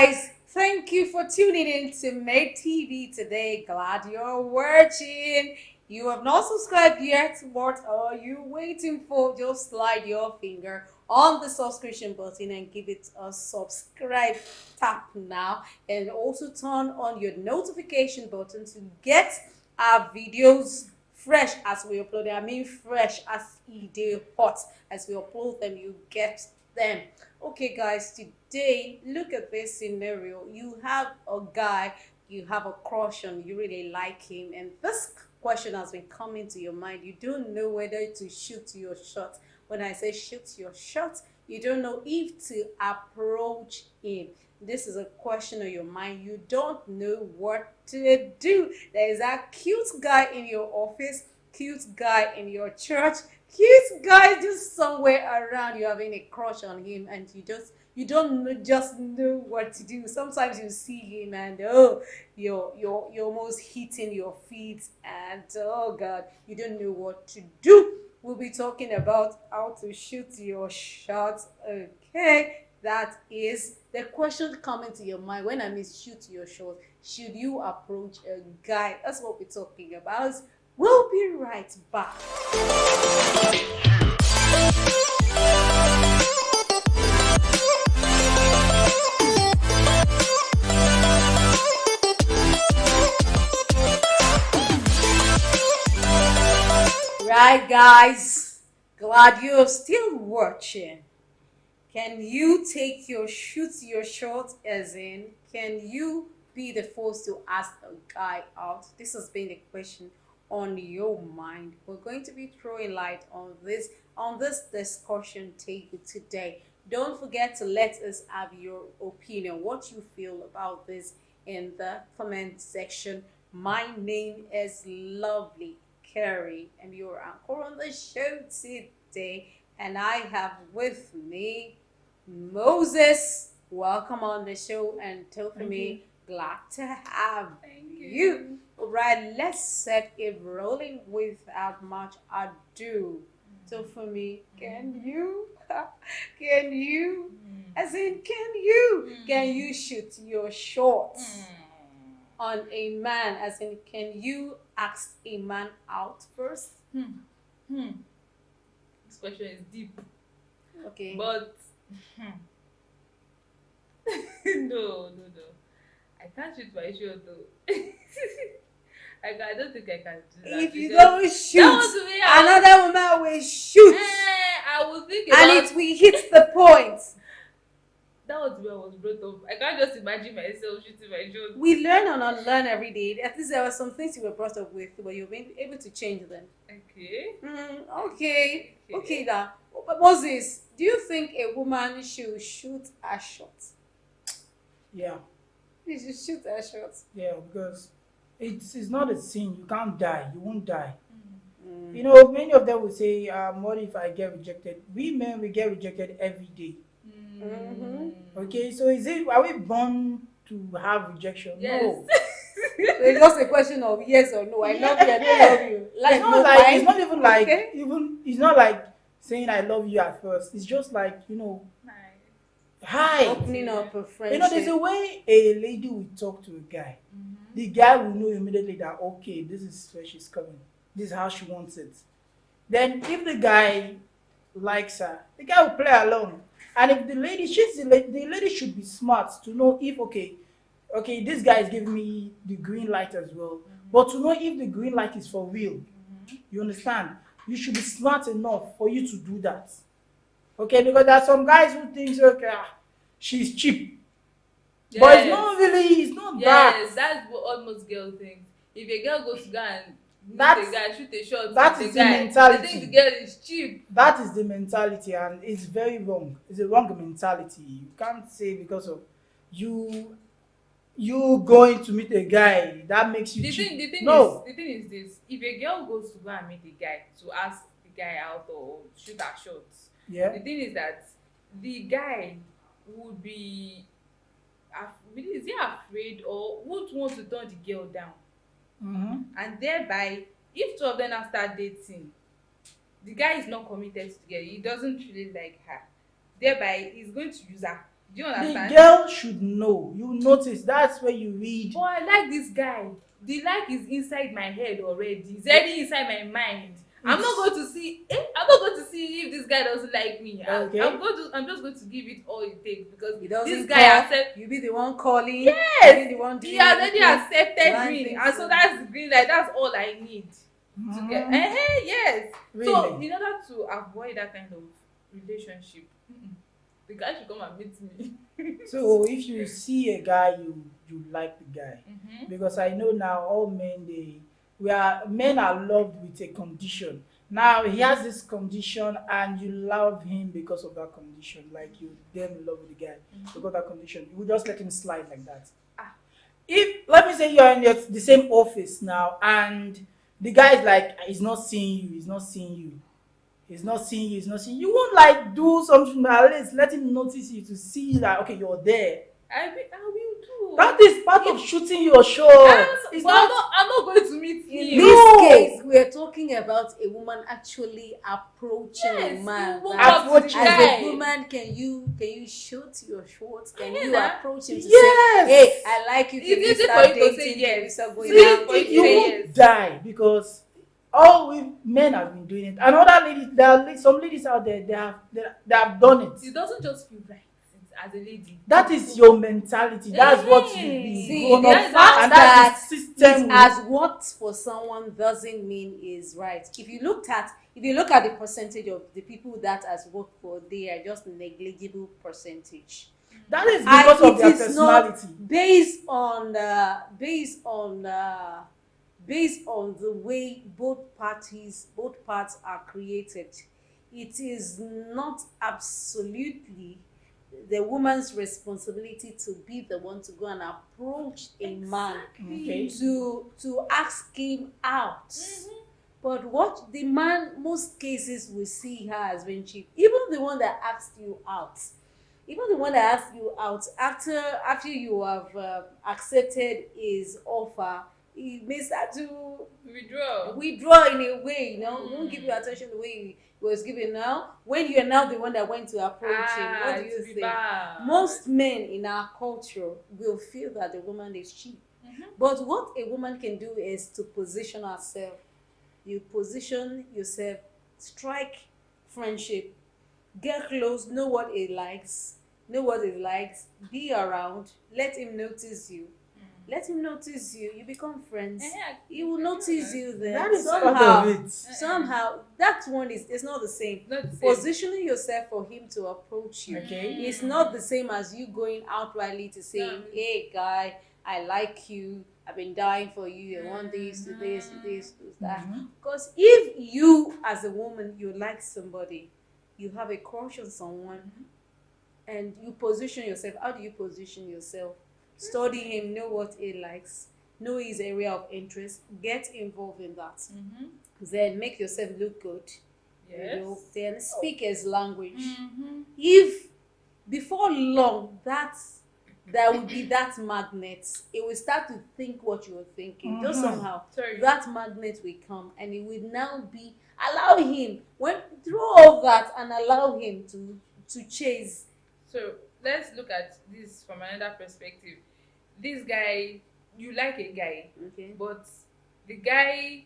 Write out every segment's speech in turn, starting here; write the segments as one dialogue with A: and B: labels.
A: guys, thank you for tuning in to Made TV today. Glad you're watching. You have not subscribed yet. What are you waiting for? Just slide your finger on the subscription button and give it a subscribe tap now. And also turn on your notification button to get our videos fresh as we upload them. I mean fresh as they hot. As we upload them, you get them. Okay, guys, today look at this scenario. You have a guy, you have a crush on, you really like him, and this question has been coming to your mind. You don't know whether to shoot your shot. When I say shoot your shot, you don't know if to approach him. This is a question on your mind. You don't know what to do. There is a cute guy in your office, cute guy in your church, cute guy just somewhere around. You having a crush on him, and you don't know, just know what to do. Sometimes you see him and you're almost hitting your feet, and oh god, you don't know what to do. We'll be talking about how to shoot your shot. Okay, that is the question coming to your mind when I mean shoot your shot. Should you approach a guy? That's what we're talking about. We'll be right back. Right, guys, glad you're still watching. Can you take your shoot your shot, as in, can you be the first to ask a guy out? This has been the question on your mind. We're going to be throwing light on this discussion table today. Don't forget to let us have your opinion, what you feel about this in the comment section. My name is Lovely Carrie, and you're anchor on the show today, and I have with me Moses. Welcome on the show, and Tofumi, glad to have you. All right, let's set it rolling without much ado. Tofumi, can you can you as in can you shoot your shots on a man, as in can you ask a man out first?
B: This question is deep,
A: Okay.
B: but no. I can't shoot my shot though. I don't think I can do that.
A: If you
B: because
A: don't
B: that
A: shoot,
B: was me.
A: another woman will shoot,
B: I will think about.
A: and it will hit the point.
B: That was where I was brought up. I can't just imagine myself shooting my shot.
A: We learn and unlearn every day. At least there were some things you were brought up with, but you've been able to change them.
B: Okay.
A: Okay, now. But Moses, do you think a woman should shoot a shot?
C: Yeah,
A: She should shoot a shot.
C: yeah, because it's not a sin. You can't die. You won't die.
A: Mm.
C: You know, many of them will say, "What if I get rejected?" We men we get rejected every day.
A: Mhm.
C: Okay, so are we born to have rejection?
B: Yes.
C: No.
A: So it's just a question of yes or no. I love you, I don't love you. Like
C: It's
A: no
C: not like
A: fight.
C: it's not even like
A: Okay.
C: even it's not like saying I love you at first. It's just like
B: Nice.
C: hi.
A: Opening up a
C: You
A: friendship.
C: know, there's a way a lady will talk to a guy. The guy will know immediately that okay, this is where she's coming. This is how she wants it. Then if the guy likes her, the guy will play along. And if the lady, the lady should be smart to know if okay, this guy is giving me the green light as well. But to know if the green light is for real, you understand? You should be smart enough for you to do that. Okay, because there are some guys who think okay, she's cheap. But it's not really, it's not
B: Yes,
C: that.
B: that's what almost girl thinks. If a girl goes to go and meet
C: That's-
B: a guy, shoot a shot,
C: that
B: with
C: is
B: the
C: the
B: guy,
C: mentality.
B: they think the girl is cheap.
C: That is the mentality, and it's very wrong. It's a wrong mentality. You can't say because of you going to meet a guy that makes you
B: The
C: cheap.
B: thing, the thing
C: No.
B: is, the thing is this: if a girl goes to go and meet a guy to ask the guy out or shoot her shots,
C: Yeah.
B: the thing is that the guy would be, is he afraid or would want to turn the girl down,
C: Mm-hmm.
B: and thereby, if two of them now start dating, the guy is not committed to the girl. He doesn't really like her. Thereby, he's going to use her. Do you
C: The
B: understand?
C: girl should know. You notice. That's where you read.
B: But I like this guy. The like is inside my head already. It's already inside my mind. I'm not
C: It's-
B: going to see. I'm not going to see if this guy doesn't like me.
C: Okay.
B: I'm going to. I'm just going to give it all it takes because
A: He
B: this
A: doesn't
B: guy
A: call.
B: accept.
A: You be the one calling.
B: Yes!
A: You be the one doing
B: He already
A: everything.
B: accepted
A: One
B: green,
A: thing
B: and so
A: to-
B: that's the green light. That's all I need to get.
C: Mhm.
B: Yes. So
C: Really?
B: in order to avoid that kind of relationship, the guy should come and meet me.
C: So if you see a guy, you like the guy.
B: Mm-hmm.
C: Because I know now all men men are loved with a condition. Now he has this condition and you love him because of that condition. Like you then in love with the guy because of that condition. You will just let him slide like that.
B: Ah.
C: If let me say you're in the same office now and the guy is like he's not seeing you, he's not seeing you. He's not seeing you, he's not seeing you. You won't like do something at least let him notice you to see that okay, you're there.
B: I will do.
C: That is part of shooting your shot. It's
B: But
C: not.
B: I'm not going to meet
A: In
B: him.
A: this
C: No.
A: case, we are talking about a woman actually approaching
B: Yes,
A: a man.
B: you walk
A: that
B: up to the
C: Approaching
A: as
B: guy.
A: a woman, can you shoot your shorts? Can you
B: Yeah.
A: approach him to
C: Yes.
A: say, "Hey, I like you. Can
B: It's
A: we
B: easy
A: start
B: for you to say
A: dating? Can we
B: yes.
A: start going
B: See,
A: out?"
B: for you
C: You
B: say
C: won't
B: yes.
C: die because all we men have been doing it. And other ladies, there are some ladies out there they have done it.
B: It doesn't just feel right as a lady.
C: That is your mentality. That's what you've been
A: See,
C: grown
A: the
C: up,
A: fact
C: and
A: that
C: that's the system.
A: it has worked for someone doesn't mean is right. If you look at the percentage of the people that has worked for, they are just negligible percentage.
C: That is because of
A: it
C: their
A: is not
C: personality.
A: based on the way both parts are created. It is not absolutely the woman's responsibility to be the one to go and approach a man
C: Okay.
A: to ask him out. But what the man, most cases we see her as being cheap. Even the one that asked you out, after you have accepted his offer, he may start to withdraw in a way. He won't give you attention the way he was giving. Now when you are now the one that went to approach him, what do you think? Most men in our culture will feel that the woman is cheap. But what a woman can do is to position herself. You position yourself, strike friendship, get close, know what he likes, be around, let him notice you. You become friends. He will notice you then.
C: That is part
A: somehow,
C: of it.
A: somehow that one is it's not the same.
B: Not the same.
A: Positioning yourself for him to approach you.
C: Okay.
A: It's not the same as you going outrightly to say,
B: No.
A: "Hey, guy, I like you. I've been dying for you. I want this, to this, to this, to that." Because if you, as a woman, you like somebody, you have a crush on someone, and you position yourself. How do you position yourself? Study him, know what he likes, know his area of interest, get involved in that. Then make yourself look good.
B: Yes.
A: Then speak his language. If before long there will be that magnet, it will start to think what you were thinking. Just somehow
B: Sorry.
A: that magnet will come and it will now be allow him through all that and allow him to chase.
B: So let's look at this from another perspective. This guy, you like a guy,
A: Okay.
B: but the guy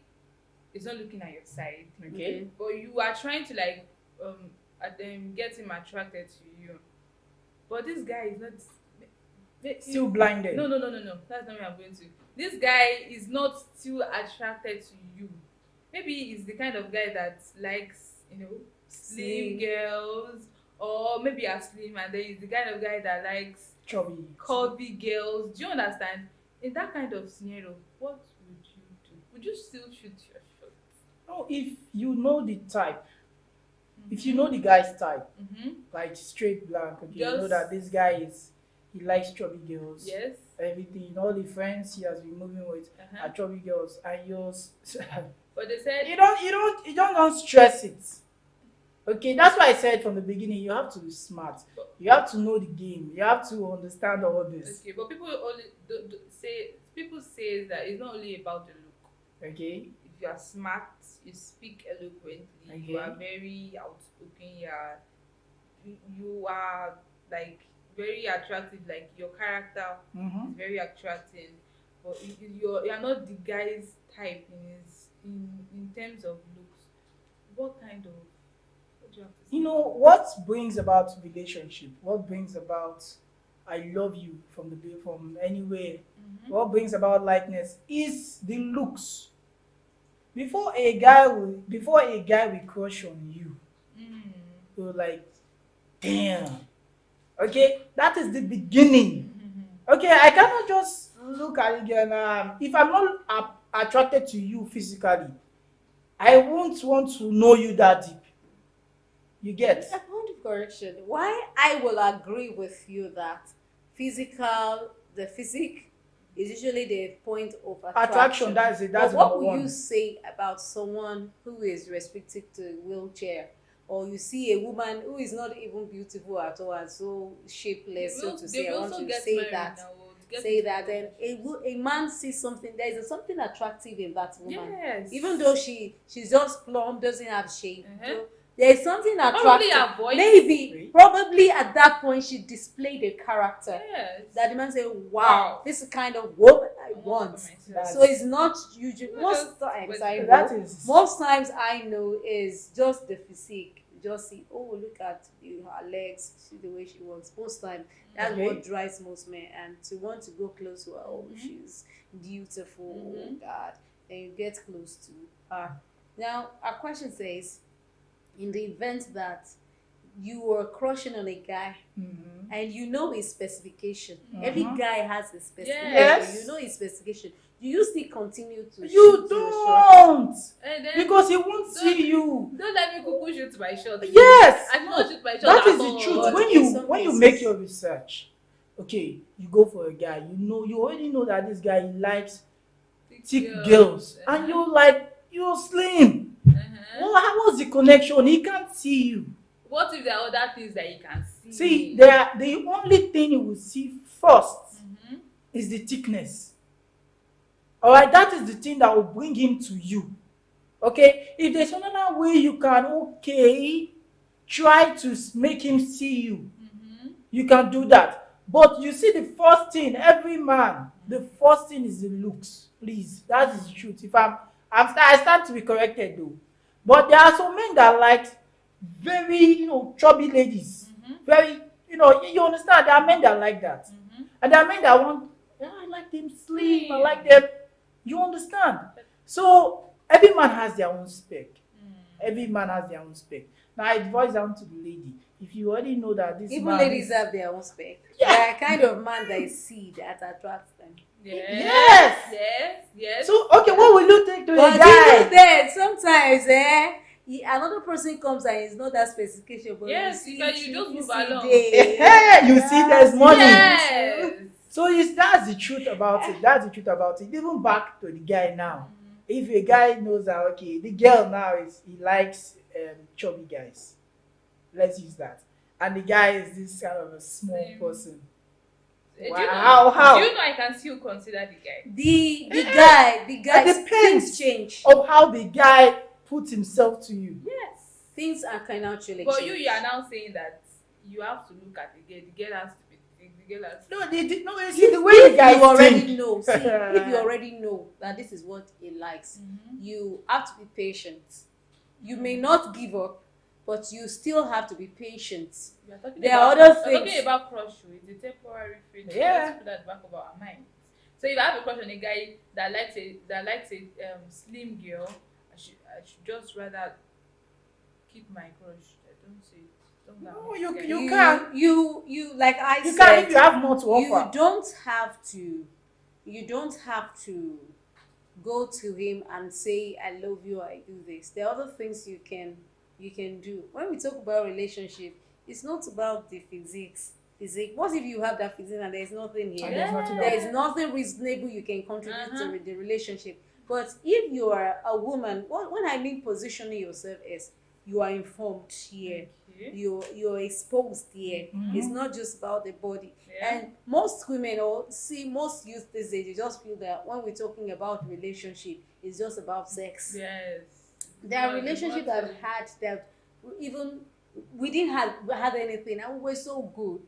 B: is not looking at your side.
C: Okay.
B: But you are trying to get him attracted to you. But this guy is not
C: Still blinded.
B: No. That's not where I'm going to. This guy is not still attracted to you. Maybe he's the kind of guy that likes, slim
A: Slim.
B: girls, or maybe a slim, and then he's the kind of guy that likes
C: Chubby.
B: curvy girls. Do you understand? In that kind of scenario, what would you do? Would you still shoot your shot?
C: No, if you know the type, if you know the guy's type, like straight black, okay, you know
B: Just-
C: that this guy he likes chubby girls.
B: Yes.
C: Everything, all the friends he has been moving with are chubby girls, and yours.
B: But they said
C: you don't stress it. Okay, that's why I said from the beginning you have to be smart. You have to know the game. You have to understand all this.
B: okay, but people only say that it's not only about the look.
C: Okay.
B: If you are smart, you speak eloquently, you
C: Okay.
B: are very outspoken, you are like very attractive, like your character
C: Mm-hmm.
B: is very attractive, but you're not the guy's type in terms of looks. What do you have to
C: You
B: say?
C: know what brings about relationship? What brings about I love you from anywhere?
B: Mm-hmm.
C: What brings about likeness is the looks. Before a guy will crush on you,
B: Mm.
C: you're like, damn. Okay, that is the beginning.
B: Mm-hmm.
C: Okay, I cannot just look at it and if I'm not attracted to you physically, I won't want to know you that deep. You get?
A: A point of correction. Why I will agree with you that the physique is usually the point of
C: Attraction,
A: attraction.
C: that's it,
A: But
C: that's
A: what
C: number
A: will you
C: one.
A: say about someone who is restricted to a wheelchair? Or you see a woman who is not even beautiful at all and so shapeless, so to
B: They
A: say. I
B: will
A: want
B: also
A: to
B: get
A: say
B: married
A: that.
B: now. Or get
A: Say
B: into
A: that then
B: relationships.
A: a man sees something, there is something attractive in that woman,
B: Yes.
A: even though she's just plump, doesn't have shape.
B: Uh-huh.
A: So there's something
B: Probably
A: attractive.
B: her voice.
A: Maybe probably at that point she displayed a character
B: Yes.
A: that the man say, wow,
B: Wow.
A: this is the kind of woman I
B: want
A: want.
B: for myself.
C: That's-
A: So it's not usually
B: Not
A: most
B: just
A: times
B: with-
A: I know.
C: That is
A: Most times I know is just the physique. You just see, oh, look at her legs, see the way she walks. Most times that's
C: Okay.
A: what drives most men, and to want to go close to her, oh,
B: Mhm.
A: she's beautiful, oh
B: Mhm.
A: God, and you get close to her. Now, our question says, in the event that you were crushing on a guy
C: Mhm.
A: and you know his specification.
C: Mhm.
A: Every guy has a specification.
C: Yes.
A: You know his specification. Do you still continue to
C: You
A: shoot your shot?
C: don't,
B: And then
C: because he won't see you.
B: don't let me cuckoo shoot my shot.
C: Yes,
B: I cannot shoot my shot.
C: that
B: at
C: is the
B: all.
C: truth.
A: But
C: When
A: in
C: you
A: some
C: when you
A: cases-
C: make your research, okay, you go for a guy. You already know that this guy likes thick girls, and you're slim.
B: Uh-huh.
C: What's the connection? He can't see you.
B: What if there are other things that you can see?
C: See, the only thing you will see first
B: Mhm.
C: is the thickness. All right, that is the thing that will bring him to you. Okay, if there's another way you can, okay, try to make him see you.
B: Mhm.
C: You can do that. But you see, the first thing, every man, the first thing is the looks. Please, that is the truth. If I stand to be corrected though. But there are some men that like very, chubby ladies.
B: Mhm.
C: Very, you understand. There are men that like that,
B: Mhm.
C: and there are men that want. "Yeah, I like them slim. I like them." You understand? So every man has their own spec. Every man has their own spec. Now it boils down to the lady. If you already know that this
A: Even
C: man
A: ladies
C: is,
A: have their own spec.
C: Yeah.
A: They are kind of man they see that attracts them.
B: Yes.
C: Yes.
B: Yes.
C: So okay, what will you take to a
A: But
C: guy?
A: even then, sometimes another person comes and it's not that specification, but
B: Yes,
A: you
B: because
A: see,
B: you just move
A: see
B: along.
C: You see, there's money.
B: Yes.
C: So that's the truth about it. That's the truth about it. Even back to the guy now. If a guy knows that, okay, the girl now he likes chubby guys. Let's use that. And the guy is this kind of a small
B: Slim.
C: person.
B: Do you
C: How?
B: know, do you know I can still consider the guy?
A: The guy
C: It depends.
A: things change.
C: Of how the guy puts himself to you.
B: Yes.
A: Things can actually
B: But
A: change.
B: you are now saying that you have to look at the girl. The girl has to be thick. The girl has to
C: No, you see the way the guy
A: you already
C: think.
A: know. See, if you already know that this is what he likes,
B: Mhm.
A: you have to be patient. You may not give up, but you still have to be patient.
B: We are talking
A: There
B: about,
A: are other
B: we're
A: things.
B: talking about crush. It's a temporary feeling.
C: Yeah.
B: Let's put that at the back of our mind. So if I have a crush on a guy that likes a slim girl, I should just rather keep my crush. I don't say it. Don't go
C: No,
B: and
C: you-
B: meet guy.
C: you can.
A: You like I
C: You
A: said.
C: can if you have more to
A: You
C: offer.
A: don't have to. You don't have to go to him and say I love you, I do this. There are other things you can do. When we talk about relationship, it's not about the physique. What if you have that physique and there's nothing here?
C: And there's nothing
A: There
C: else.
A: is nothing reasonable you can contribute
B: Uh-huh.
A: to the relationship. But if you are a woman, when I mean positioning yourself is you are informed here.
B: Okay.
A: You're exposed here.
C: Mhm.
A: It's not just about the body.
B: Yeah.
A: And most women most youth these days, you just feel that when we're talking about relationship, it's just about sex.
B: Yes.
A: There are
B: Because
A: relationships
B: what
A: I've had that even we didn't have anything and we were so good.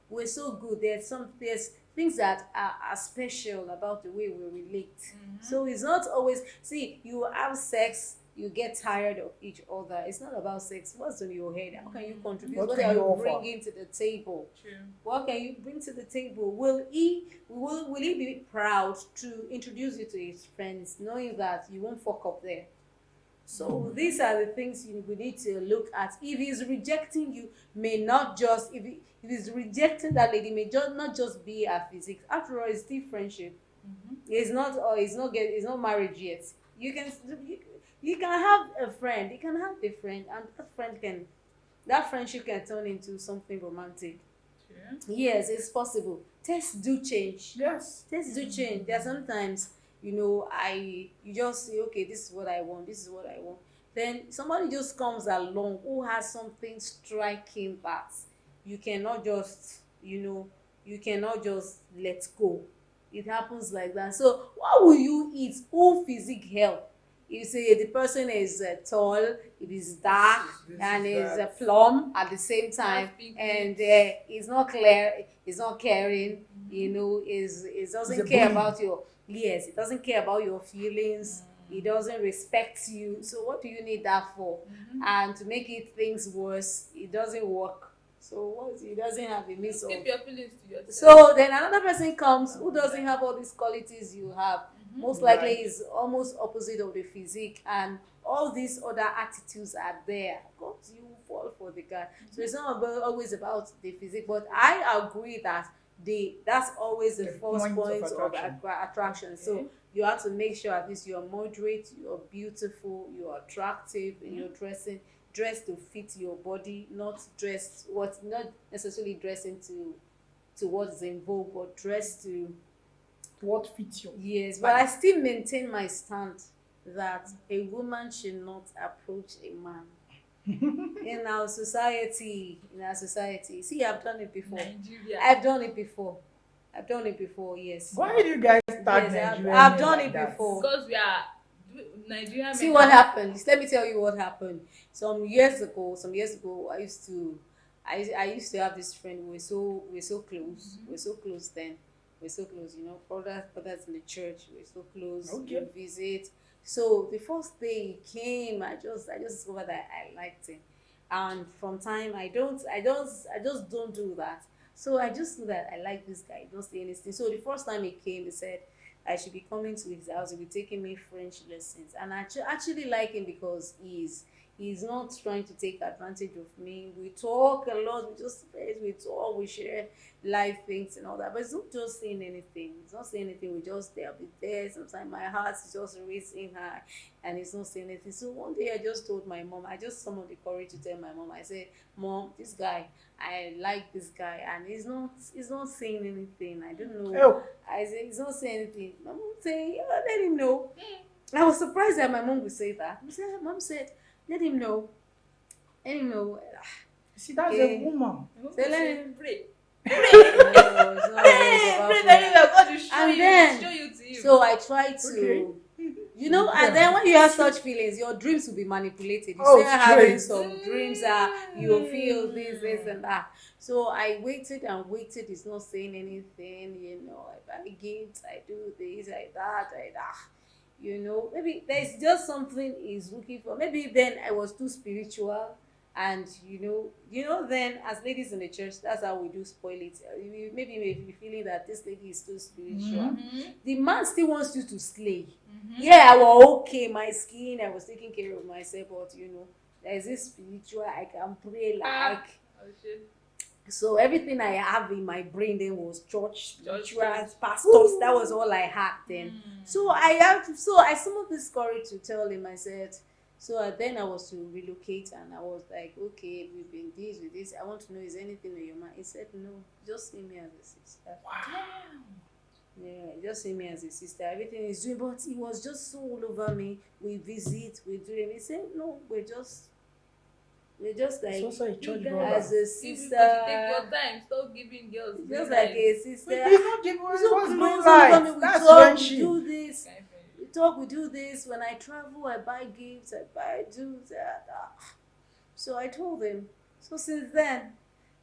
A: we're so good. There's things that are special about the way we relate. So it's not always, see, you have sex, you get tired of each other. It's not about sex. What's on your head? How can you contribute?
C: What
A: What
C: can
A: are
C: you
A: you
C: offer?
A: bringing to the table?
B: True.
A: What can you bring to the table? Will he be proud to introduce you to his friends, knowing that you won't fuck up there? So these are the things we need to look at. If he's rejecting you, may not just if he's rejecting that lady, may just not just be a physics. After all, it's still friendship. It's not, or it's not marriage yet. You can you can have a friend. You can have a friend, and that friendship can turn into something romantic.
B: True.
A: Yes, it's possible. Tastes do change.
C: Yes.
A: Tastes do change. There are sometimes, you just say, okay, this is what I want, this is what I want. Then somebody just comes along who has something striking that you cannot just, you cannot just let go. It happens like that. So what will you eat? Who physique help? You say the person is tall, it is dark,
C: This
A: and
C: is
A: is
C: that.
A: plumb at the same time,
B: big
A: and he's not clear, he's not caring, is doesn't
C: He's a
A: care
C: bully.
A: about your, yes, it doesn't care about your feelings, he doesn't respect you. So what do you need that for? And to make it things worse, it doesn't work. So what, he doesn't have a mix of.
B: Keep your feelings to yourself.
A: So then another person comes who doesn't have all these qualities you have. Most likely
C: Right.
A: is almost opposite of the physique, and all these other attitudes are there. Of course, you fall for the guy. So it's not always about the physique, but I agree that that's always the
C: The
A: first
C: point of
A: point of
C: attraction.
A: attraction. So you have to make sure at least you're moderate, you're beautiful, you're attractive, and you're dressed to fit your body, not necessarily dressing to what's in vogue, but dressed to.
C: What fits you?
A: Yes, but I still maintain my stand that a woman should not approach a man. In our society, see, I've done it before.
B: Nigeria.
A: I've done it before, yes.
C: Why do you guys start
A: Yes,
C: Nigerian
A: I've
C: men
A: done
C: like
A: it
C: that?
A: before.
B: Because we are Nigerian.
A: See what happened. Let me tell you what happened. Some years ago, I used to have this friend. We're so close. We're so close then. We're so close, brothers in the church. We're so close.
C: Okay.
A: We visit. So the first day he came, I just discovered that I liked him, and from time I just don't do that. So I just knew that I like this guy. Don't say anything. So the first time he came, he said I should be coming to his house. He'll be taking me French lessons, and I actually like him because he's not trying to take advantage of me. We talk a lot. We talk. We share life things and all that. But it's not just saying anything. It's not saying anything. We just there, be there. Sometimes my heart is just racing high, and it's not saying anything. So one day I just told my mom. I just summoned the courage to tell my mom. I said, "Mom, this guy, I like this guy, and he's not saying anything. I don't know."
C: Oh,
A: I said, "He's not saying anything." My mom said, "Yeah, let him know." I was surprised that my mom would say that. Mom said, let him know. Let him know.
C: see, that's
A: Okay.
C: a woman.
A: Say, let him.
B: Pray.
A: No, it's not
B: Pray
A: always about
B: very
A: prayer.
B: well. God will
A: And then-
B: show you to him.
A: So I try to,
C: Okay.
A: and then when you have such feelings, your dreams will be manipulated. You
C: Oh,
A: start having
C: straight.
A: some dreams that you feel this and that. So I waited and waited. He's not saying anything. I buy gifts, I do this, I that. Maybe there's just something he's looking for. Maybe then I was too spiritual, and then as ladies in the church, that's how we do spoil it. Maybe you may be feeling that this lady is too spiritual. The man still wants you to slay. Yeah, I was okay, my skin, I was taking care of myself, but there's this spiritual, I can pray like.
B: Oh, shit.
A: So everything I have in my brain then was church, spiritual,
B: Church.
A: pastors. That was all I had then. So I summoned this courage to tell him. I said, then I was to relocate, and I was like, okay, we've been this with this. I want to know, is anything in your mind? He said, no, just see me as a sister. Yeah, just see me as a sister. Everything is doing, but he was just so all over me. We visit, we do it. He said, no, we're just
C: It's
A: like
C: also a church
B: guys-
C: brother.
A: as a
B: If you
A: sister.
B: take your time, stop giving girls
A: Just
B: green
A: like
B: light.
A: a sister.
C: It's not giving
A: We're so
C: what's
A: close,
C: going
A: we
C: right. That's
A: talk, we
C: friendship.
A: do this.
B: Kind of friendship.
A: We talk, we do this. When I travel, I buy gifts, I buy do that. So I told him. So since then,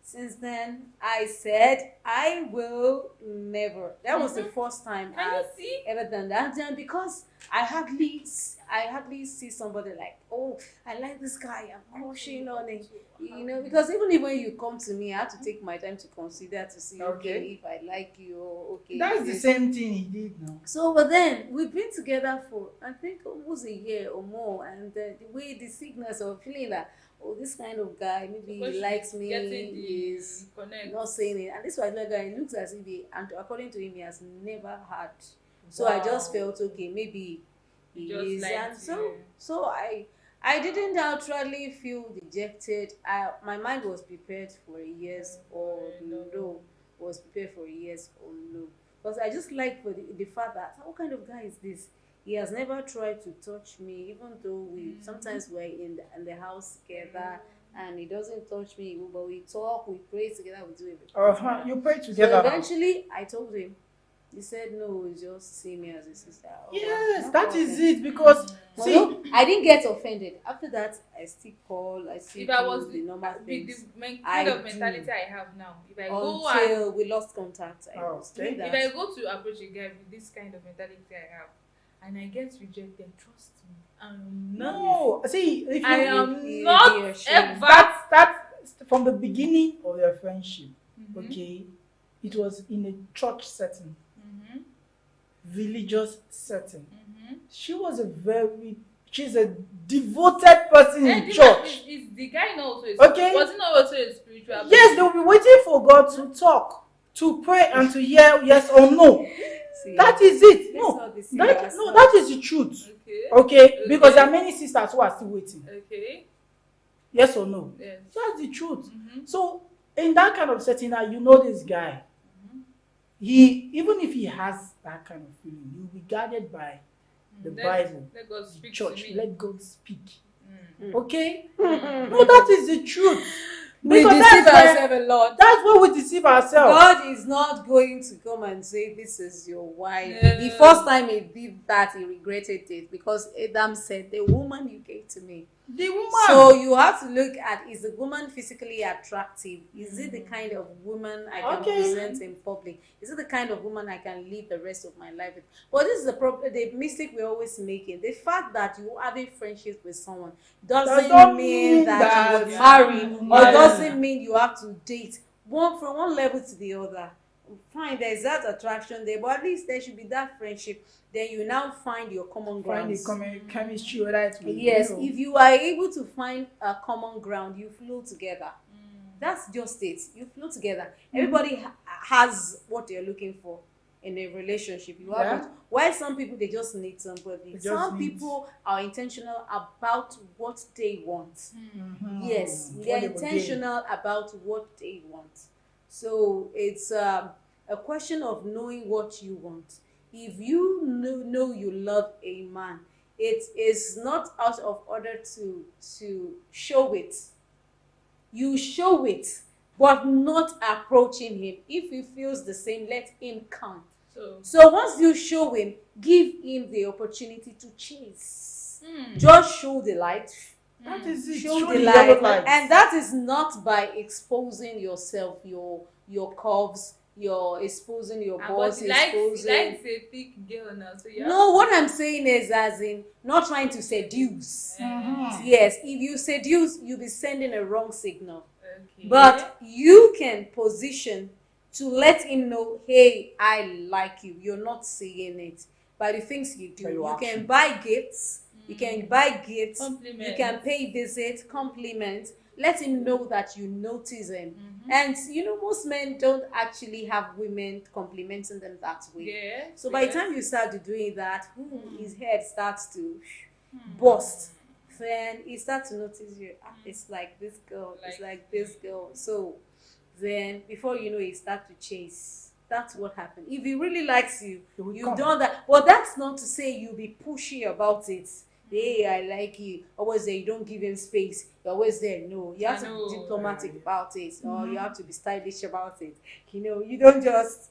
A: Since then, I said I will never. That was the first time
B: Can you
A: I've
B: see?
A: ever done that. And because I hardly see somebody like, oh, I like this guy, I'm crushing on him. Because even if when you come to me, I have to take my time to consider to see, okay, if I like you, or okay.
C: That's the
A: this.
C: same thing he did now.
A: So, but then we've been together for I think almost a year or more, and the way the sickness of feeling that this kind of guy maybe
B: Because
A: he likes
B: she's
A: me
B: getting the
A: is
B: connect.
A: not saying it, and this particular guy he looks as if and according to him he has never had. So I just
B: Wow.
A: felt okay, maybe he
B: Just
A: is,
B: like
A: and
B: to-
A: so I didn't outrightly feel dejected. My mind was prepared for a yes or no, was prepared for a yes or no. Because I just like for the fact that what kind of guy is this? He has never tried to touch me, even though we sometimes we're in the house together and he doesn't touch me, but we talk, we pray together, we do everything. Together.
C: You pray
A: So
C: together.
A: eventually I told him. He said no, just see me as a sister.
C: Yes,
A: No
C: that is
A: problem.
C: it. Because
A: No,
C: see,
A: no, I didn't get offended. After that, I still call. I still
B: If I
A: do
B: was
A: the normal
B: with
A: things
B: the kind
A: I
B: of
A: do.
B: mentality I have now, if I go and
A: until we lost contact. I was
C: Okay.
A: doing
B: if
A: that.
B: I go to approach a guy with this kind of mentality I have, and I get rejected, trust me, I'm not.
C: no, see, if you,
B: I am
A: He
B: not
A: or she.
B: ever.
C: that's from the beginning of their friendship.
B: Mhm.
C: Okay, it was in a church setting,
B: Mhm.
C: religious setting.
B: Mhm.
C: She's a devoted person
B: And
C: in
B: the
C: church.
B: is the guy not also a
C: Okay.
B: was he not also a spiritual person?
C: Yes, they will be waiting for God to talk, to pray, and to hear yes or no.
A: See,
C: That is it.
A: let's
C: No,
A: not deceive
C: that
A: ourselves.
C: is the truth.
B: Okay.
C: Okay, because there are many sisters who are still waiting.
B: Okay.
C: Yes or no?
B: Yes.
C: That's the truth.
B: Mhm.
C: So in that kind of setting, now you know this guy.
B: Mhm.
C: He even if he has that kind of feeling, he'll be guided by the Bible,
B: Let God
C: the
B: speak
C: church.
B: to me.
C: Let God speak.
B: Mm.
C: Okay?
A: Mm.
C: No, that is the truth.
A: We
C: Because
A: deceive
C: that's
A: ourselves a lot.
C: where we deceive ourselves.
A: God is not going to come and say this is your wife.
B: No.
A: The first time he did that, he regretted it because Adam said, "The woman you gave to me."
C: The woman.
A: So you have to look at, is the woman physically attractive? Is it the kind of woman I can
C: Okay.
A: present in public? Is it the kind of woman I can live the rest of my life with? But this is the problem, the mistake we're always making. The fact that you having friendships with someone doesn't
C: Doesn't
A: mean
C: mean
A: that
C: that
A: you will marry,
C: you
A: or
C: marry.
A: doesn't mean you have to date from one level to the other. Fine, there's that attraction there, but at least there should be that friendship. Then you now find your common
C: Find the
A: grounds.
C: chemistry, whether it will,
A: Yes,
C: you know.
A: if you are able to find a common ground, you flow together. That's just it. You flow together. Everybody has what they're looking for in a relationship. You have
C: Yeah.
A: it. While some people they just need somebody.
C: They just
A: Some
C: need-
A: people are intentional about what they want.
C: Mhm.
A: Yes,
C: What
A: they're
C: they will gain.
A: intentional about what they want. So it's a question of knowing what you want. If you know you love a man, it is not out of order to show it. You show it, but not approaching him. If he feels the same, let him come. So once you show him, give him the opportunity to chase. Just show the light.
C: That is it.
A: Show
C: Show
A: the
C: the
A: light,
C: yellow light.
A: and that is not by exposing yourself, your curves, you're exposing your balls,
B: But he likes
A: exposing.
B: a thick girl now, so yeah.
A: No, what I'm saying is, as in, not trying to seduce.
C: Mhm.
A: Yes, if you seduce, you'll be sending a wrong signal.
B: Okay.
A: But you can position to let him know, hey, I like you. You're not saying it by the things you do.
C: By your
A: You can
C: action.
A: buy gifts. You can buy gifts.
B: Compliment.
A: You can pay visit, compliment. Let him know that you notice him. And most men don't actually have women complimenting them that way.
B: Yeah.
A: So by the time you start doing that, his head starts to burst. Then he starts to notice you. It's like this girl. It's like this girl. So then before you know, he starts to chase. That's what happened. If he really likes you,
C: He will
A: you've
C: come.
A: done that. But that's not to say you'll be pushy about it. Hey, I like you. Always there. You don't give him space. You're always there. No, you have to be diplomatic about it, or you have to be stylish about it. You don't just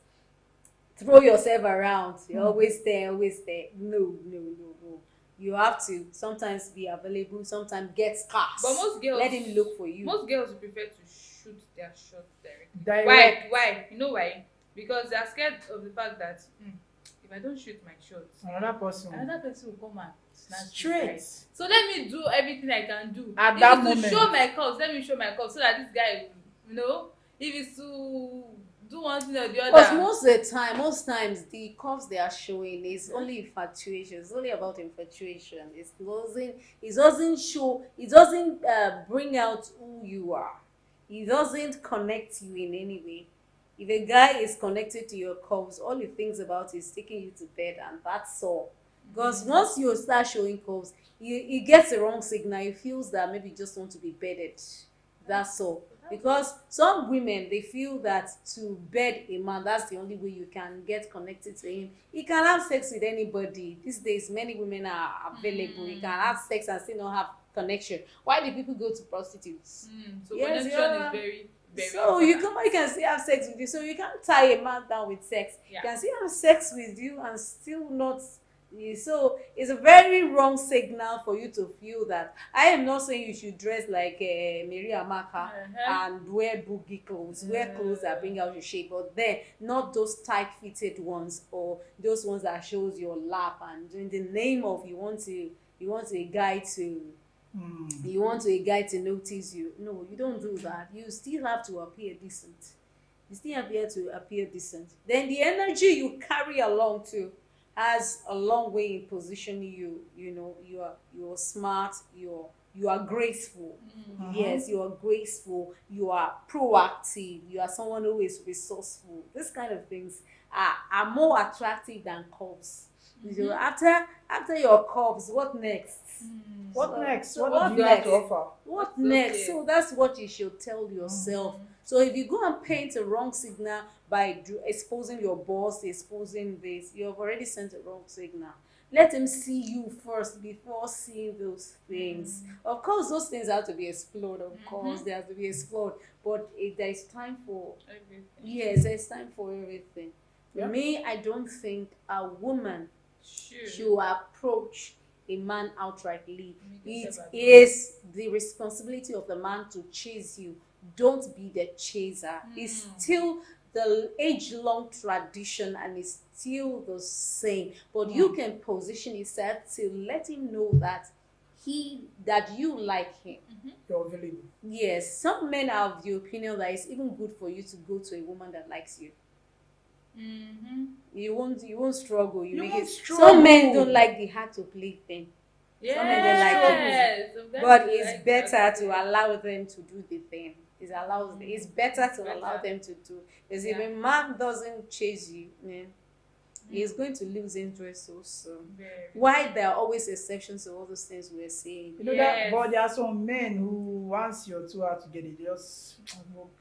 A: throw yourself around. You're always there, always there. No. You have to sometimes be available, sometimes get scarce.
B: But most girls
A: let him look for you.
B: Most girls would prefer to shoot their shot directly.
C: Direct.
B: Why? You know why? Because they are scared of the fact that if I don't shoot my shot,
C: Another person.
B: another person will come and snatch this
C: Straight.
B: guy. So let me do everything I can do.
C: At
B: If
C: that
B: it's to
C: moment.
B: show my curves, let me show my curves so that this guy will, if it's to do one thing or the other.
A: Because most times the curves they are showing is only infatuation. It's only about infatuation. It doesn't bring out who you are. It doesn't connect you in any way. If a guy is connected to your curves, all he thinks about is taking you to bed, and that's all. Because once you start showing curves, he gets the wrong signal. He feels that maybe you just want to be bedded. That's all. Because some women, they feel that to bed a man, that's the only way you can get connected to him. He can have sex with anybody. These days, many women are available. You can have sex and still not have connection. Why do people go to prostitutes?
B: So
A: Yes,
B: connection
A: yeah.
B: is very, very
A: So
B: important.
A: you can still have sex with you. So you can't tie a man down with sex.
B: Yeah.
A: You can still have sex with you and still not. So it's a very wrong signal for you to feel that. I am not saying you should dress like Mary Amaka and wear boogie clothes, wear clothes that bring out your shape, but then not those tight-fitted ones or those ones that shows your lap. And in the name of you want a guy to notice you. No, you don't do that. You still have to appear decent. Then the energy you carry along too has a long way in positioning you. You're smart, you are graceful. Yes, you are graceful, you are proactive, you are someone who is resourceful. These kind of things are more attractive than curves. So after your curves, what next?
C: What next?
A: So
C: What do you have to
A: next?
C: offer?
A: What
B: Okay.
A: next? So that's what you should tell yourself. So if you go and paint a wrong signal by exposing your boss, exposing this, you have already sent a wrong signal. Let him see you first before seeing those things. Of course, those things have to be explored. Of course, they have to be explored. But there is time for
B: Everything.
A: yes, there's time for everything.
C: Yeah.
A: Me, I don't think a woman
B: Sure.
A: should approach a man outrightly.
B: Make
A: It
B: yourself
A: is the responsibility of the man to chase you. Don't be the chaser. It's still the age-long tradition and it's still the same. But you can position yourself to let him know that you like him.
C: You're available.
A: Yes, some men are of the opinion that it's even good for you to go to a woman that likes you. You won't struggle.
C: You
A: make
C: won't
A: it.
C: struggle.
A: Some men don't like the hard to play thing.
B: Yes.
A: Some men they like
B: Some guys
A: But
B: like
A: it's
B: that.
A: better to allow them to do the thing. It's better to allow them to do. Because if
B: Yeah.
A: a man doesn't chase you, he's going to lose interest also.
B: Very.
A: Why there are always exceptions to all those things we're saying.
C: You know
B: Yes.
C: that, but there are some men who once you're too hard to get it,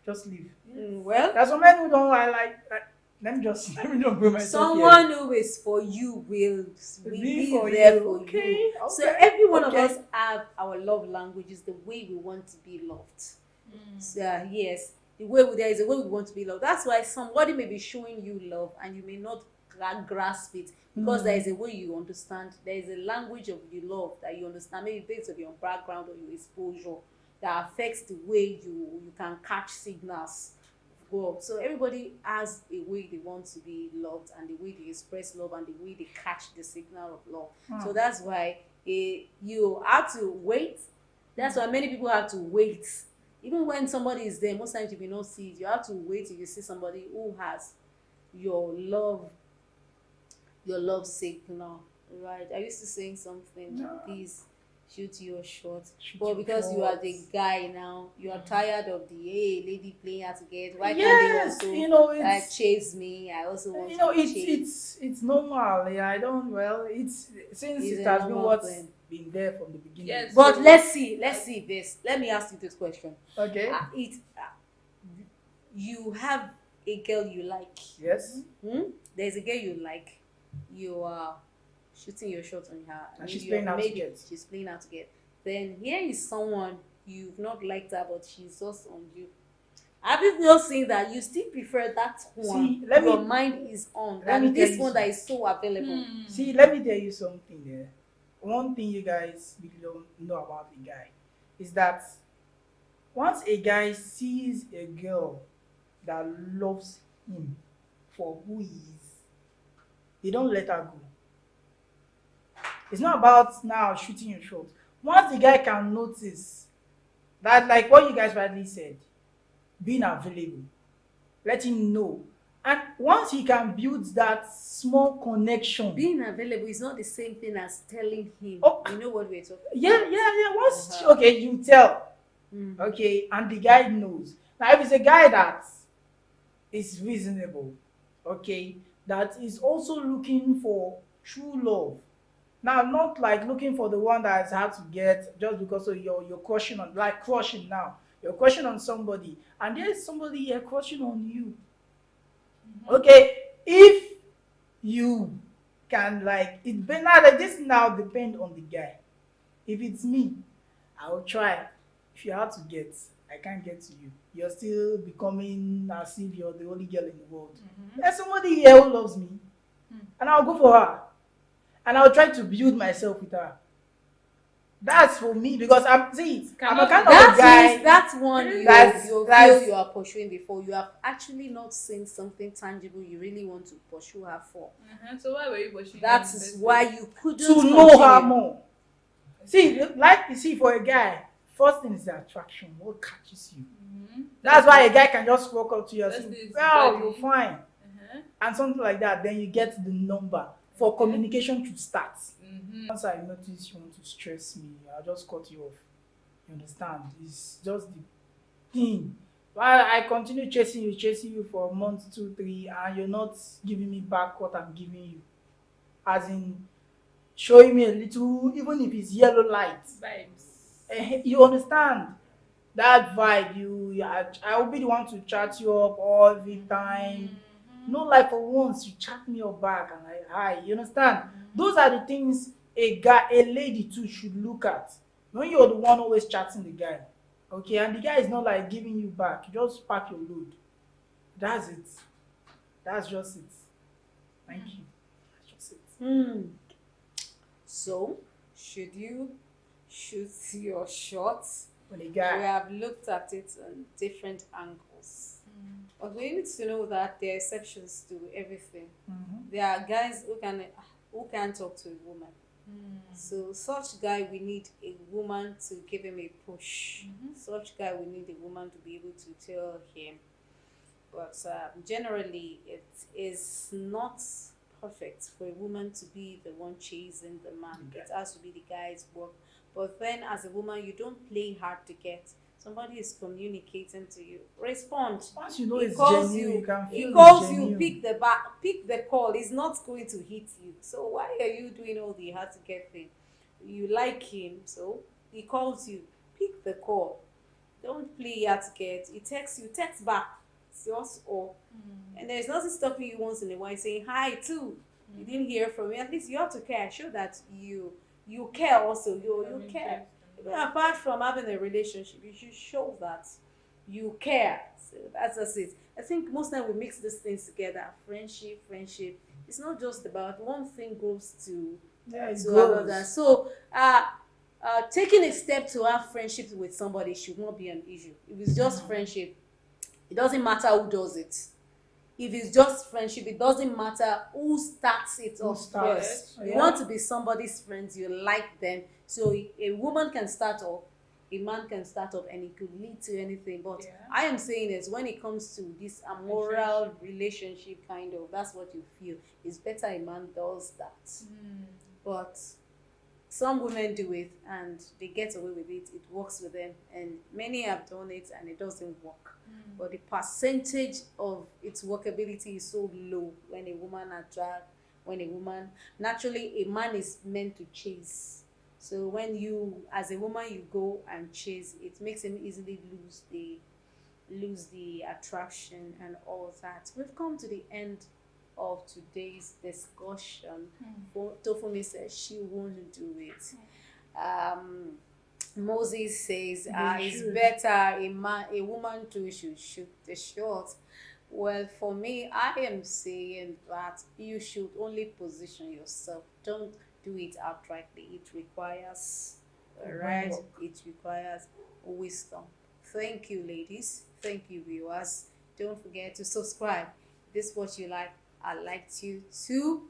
C: just leave.
A: Well,
C: There are some men who don't like. Let me not go myself
A: someone who is for you will be
C: for
A: there
C: you.
A: for
C: Okay,
A: you.
C: okay,
A: So every one of
C: okay.
A: us have our love languages, the way we want to be loved. So, yes, there is a way we want to be loved. That's why somebody may be showing you love and you may not grasp it because there is a way you understand. There is a language of the love that you understand, maybe based on your background or your exposure, that affects the way you can catch signals. Well, so everybody has a way they want to be loved and the way they express love and the way they catch the signal of love. So that's why you have to wait. That's why many people have to wait. Even when somebody is there, most times you will not see it. You have to wait till you see somebody who has your love signal. Right? Are you still saying something?
C: No.
A: Please shoot your shot.
C: Shoot
A: But
C: your
A: because you are the
C: shots.
A: guy now, you are tired of the lady playing hard to get. Why
C: Yes,
A: can't they
C: you
A: also
C: know it's
A: chase me? I also want
C: you know
A: to be chased.
C: it's normal. Yeah, I don't. Well, it's since
A: It's
C: it
A: a
C: has been
A: normal
C: what's
A: thing.
C: been there from the beginning.
B: Yes.
A: But
B: So-
A: let's see this. Let me ask you this question.
C: Okay.
A: You have a girl you like.
C: Yes.
A: There's a girl you like. You are shooting your shot on her.
C: And she's
A: you
C: playing
A: have
C: out to
A: made-
C: get.
A: She's playing out to get. Then here is someone you've not liked her, but she's just on you. Have you not seen that you still prefer that one?
C: See, let
A: Your
C: me-
A: mind is on
C: let
A: than
C: me tell
A: this
C: you
A: one that is so available.
C: See, let me tell you something there. One thing you guys really don't know about the guy is that Once a guy sees a girl that loves him for who he is, they don't let her go. It's not about now shooting your shot. Once the guy can notice that, like what you guys rightly said, being available, let him know. And once he can build that small connection,
A: Being available is not the same thing as telling him.
C: Oh.
A: You know what we're talking
C: yeah,
A: about?
C: yeah, yeah. Once
A: Uh-huh.
C: okay, you tell,
A: Mm.
C: okay, and the guy knows. Now, if it's a guy that is reasonable, okay, that is also looking for true love. Now, not like looking for the one that is hard to get just because of your crushing on, like crushing now. You're crushing on somebody, and there's somebody here crushing on you. Okay, if you can like it, but now like this now depend on the guy. If it's me, I will try. If you're hard to get, I can't get to you. You're still becoming as if you're the only girl in the world. There's somebody here who loves me, and I'll go for her, and I'll try to build myself with her. That's for me because I'm a
B: Cannot
C: kind
B: be
C: of
A: That
C: a guy.
A: means that's one you
C: That's-
A: you
C: that's-
A: feel you are pursuing before. You have actually not seen something tangible you really want to pursue her for.
B: So why were you pushing?
A: That is why you couldn't
C: To know her
A: continue.
C: more. See, like you see, for a guy, first thing is the attraction. What catches you? That's why a guy can just walk up to you and
B: That's
C: say,
B: his
C: "Well,
B: body.
C: you're fine," and something like that. Then you get the number for communication to start. Once I notice you want to stress me, I'll just cut you off. You understand? It's just the thing. While I continue chasing you for a month, 2, 3, and you're not giving me back what I'm giving you. As in showing me a little, even if it's yellow light.
B: Vibes.
C: You understand? That vibe, I will be the one to chat you up all the time. No, like for once you chat me up back and like hi, you understand? Those are the things a lady too should look at. When you're the one always chatting the guy, okay, and the guy is not like giving you back, you just pack your load. That's it. That's just it. Thank you. That's just it.
A: Hmm. So, should you shoot your shots?
C: When a
A: We
C: guy,
A: have looked at it on different angles. But we need to know that there are exceptions to everything. There are guys who can talk to a woman. So such guy we need a woman to give him a push. Such guy we need a woman to be able to tell him. But generally, it is not perfect for a woman to be the one chasing the man.
C: Okay.
A: It has to be the guy's work. But then, as a woman, you don't play hard to get. Somebody is communicating to you. Respond.
C: once you know
A: He
C: it's
A: calls
C: genuine,
A: you.
C: you can
A: He
C: feel
A: calls
C: it's
A: you.
C: genuine.
A: Pick the call. He's not going to hit you. So why are you doing all the hard to get thing? You like him, so he calls you. Pick the call. Don't play hard to get. He texts you. Text back. It's yours all. And there's nothing stopping you once in a while saying hi too. You didn't hear from me. At least you have to care. Show that you care also. You care. Even apart from having a relationship, you should show that you care. So that's just it. I think most time we mix these things together. Friendship. It's not just about one thing goes to
C: Yeah, it
A: to
C: goes.
A: another. So taking a step to have friendship with somebody should not be an issue. If it's just friendship, it doesn't matter who does it. If it's just friendship, it doesn't matter who starts it
C: Who
A: off
C: starts,
A: first. You
C: yeah.
A: want to be somebody's friends, you like them. So a woman can start off, a man can start off, and it could lead to anything. But
B: Yeah.
A: I am saying is when it comes to this amoral relationship kind of, that's what you feel. It's better a man does that. But some women do it and they get away with it. It works with them, and many have done it and it doesn't work. But the percentage of its workability is so low when a woman attract, when a woman naturally a man is meant to chase. So when you as a woman you go and chase, it makes him easily lose the attraction and all that. We've come to the end of today's discussion. Tofumi says she won't do it. Moses says
C: They
A: it's
C: should.
A: better a woman too should shoot the shot. Well, for me, I am saying that you should only position yourself. Don't do it outrightly. It requires, right?
C: Groundwork.
A: It requires wisdom. Thank you, ladies. Thank you, viewers. Don't forget to subscribe. If this is what you like. I'd like you to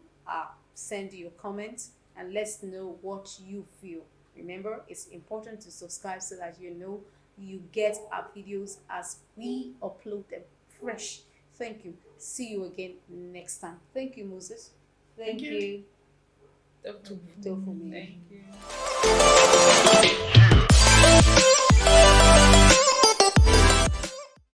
A: send your comments and let's know what you feel. Remember, it's important to subscribe so that you know you get our videos as we upload them fresh. Thank you. See you again next time. Thank you, Moses. Thank
C: Thank you.
A: you.
B: Definitely.
A: Tofumi.
B: Thank you.